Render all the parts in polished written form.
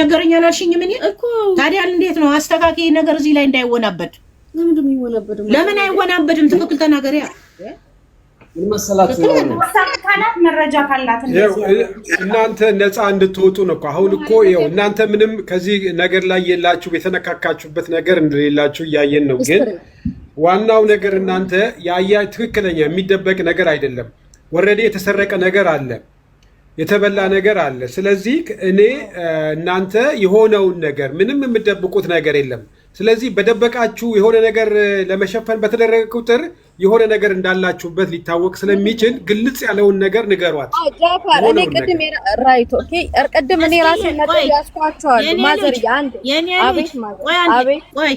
ነገርኛ አላልሽኝ ምን እኮ ታዲያ እንዴት ነው አስተካኪ ነገር እዚህ ላይ እንዳይወናበድ ለምን አይወናበድም ትክክል ተናገሪያ ምን መሰላችሁ ካላት መረጃ ካላት እናንተ ነፃ እንድትወጡ ነው አሁን እኮ ይኸው እናንተ ምንም ከዚህ ነገር ላይ የላችሁ የተነካካችሁበት ነገር እንደሌላችሁ ያየን ነው ግን ዋናው ነገር እናንተ ያያ ትክክለኛ የሚደበቅ ነገር አይደለም ወረዴ የተሰረቀ ነገር አለ የተበላ ነገር አለ ስለዚህ እኔ እናንተ የሆነውን ነገር ምንም የምትደብቁት ነገር የለም ስለዚህ በደበቃችሁ የሆነ ነገር ለመሸፈን በተደረገ ቁጥር የሆነ ነገር እንዳላችሁበት ሊታወቅ ስለሚችል ግልጽ ያለውን ነገር ንገሯት ጃፋር እኔ ቅድም ራይት ኦኬ ቅድም እኔ ራሴ ነጥብ ያስኳቸዋል ማዘር አንድ አቤት አቤት ወይ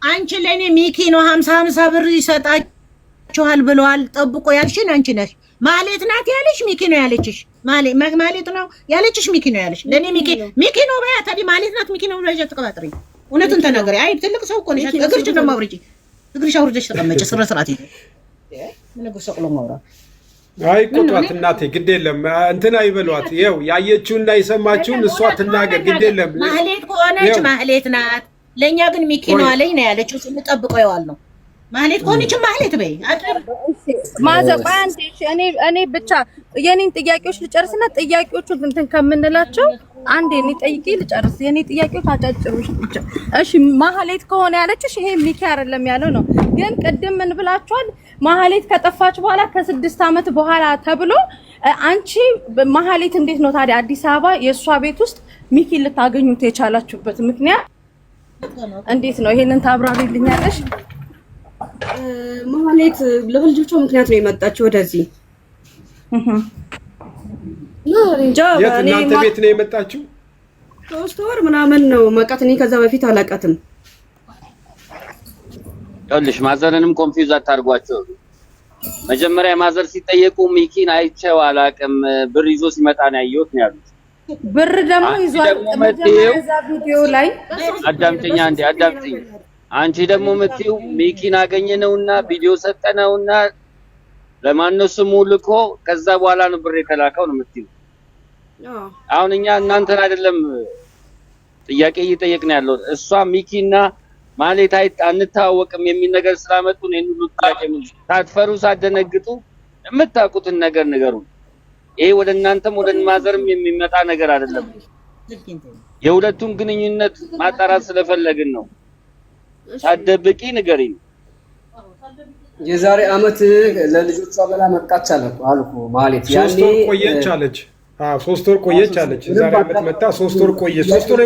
አንቺ ለኔ ሚኪ ነው 50 ብር ይሰጣችኋል ብለዋል ጠብቆ ያልሽን አንቺ ነሽ ማለት ናት ያለሽ ሚኪ ነው ያለችሽ ማለት ነው ያለችሽ ሚኪ ነው ያለሽ ለኔ ሚኪ ነው በያ ታዲ ማለት ናት ሚኪ ነው ለጀት ተቀባጥሪ እውነቱን ተናገሪ አይ ትልቅ ሰው እኮ ነሽ እግርሽ ነው ማውርጂ እግርሽ አውርደሽ ተቀመጭ ስራ ስራቲ ምን ጉሰቅሎ ማውራ አይ ቁጥራት እናቴ ግድ የለም እንትና ይበሏት ይኸው ያየችውና የሰማችውን እሷ ትናገር ግድ የለም ማህሌት ከሆነች ማህሌት ናት ለኛ ግን ሚኪ ነው አለኝ ነው ያለችው ስንጠብቀው ይዋል ነው ማህሌት ከሆነች ማህሌት በይ ማዘር ባንዴ እኔ ብቻ የኔን ጥያቄዎች ልጨርስና ጥያቄዎቹን እንትን ከምንላቸው አንዴ እኔ ጠይቄ ልጨርስ የኔ ጥያቄዎች አጫጭሮች ብቻ እሺ ማህሌት ከሆነ ያለችሽ ይሄ ሚኪ አይደለም ያለው ነው ግን ቅድም ምን ብላችኋል ማህሌት ከጠፋች በኋላ ከ6 አመት በኋላ ተብሎ አንቺ ማህሌት እንዴት ነው ታዲያ አዲስ አበባ የሷ ቤት ውስጥ ሚኪ ልታገኙት የቻላችሁበት ምክንያት እንዴት ነው ይሄንን ታብራሪልኛለሽ ማህሌት ለልጆቿ ምክንያት ነው የመጣችው ወደዚህ እናንተ ቤት ነው የመጣችው 3 ወር ምናምን ነው መቃት እኔ ከዛ በፊት አላቃትም ያልሽ ማዘርንም ኮንፊውዝ አታርጓቸው መጀመሪያ ማዘር ሲጠየቁ ሚኪን አይቼው አላቅም ብር ይዞ ሲመጣ ነው ያየሁት ነው ያሉት ብር ደግሞ ይዟል መጀመሪያ ቪዲዮ ላይ አዳምጪኝ አንዴ አዳምጪኝ አንቺ ደግሞ መጥተው ሚኪን አገኘነውና ቪዲዮ ሰጠነውና ለማነው ስሙ ልኮ ከዛ በኋላ ነው ብር የተላከው ነው የምትይው አሁን እኛ እናንተን አይደለም ጥያቄ እየጠየቅን ያለው እሷ ሚኪና ማለት አንታወቅም የሚል ነገር ስላመጡ ነው እንሉ ጥያቄ ምን ታትፈሩ ሳደነግጡ የምታውቁትን ነገር ንገሩ ይሄ ወደ እናንተም ወደ ማዘርም የሚመጣ ነገር አይደለም የሁለቱን ግንኙነት ማጣራት ስለፈለግን ነው ታደብቂ ንገሪኝ የዛሬ አመት ለልጆቿ በላ መጣች አልኩ ማለት ያኔ 3 ወር ቆየች አለች 3 ወር ቆየች አለች ዛሬ አመት መጣ 3 ወር ቆየች 3 ወር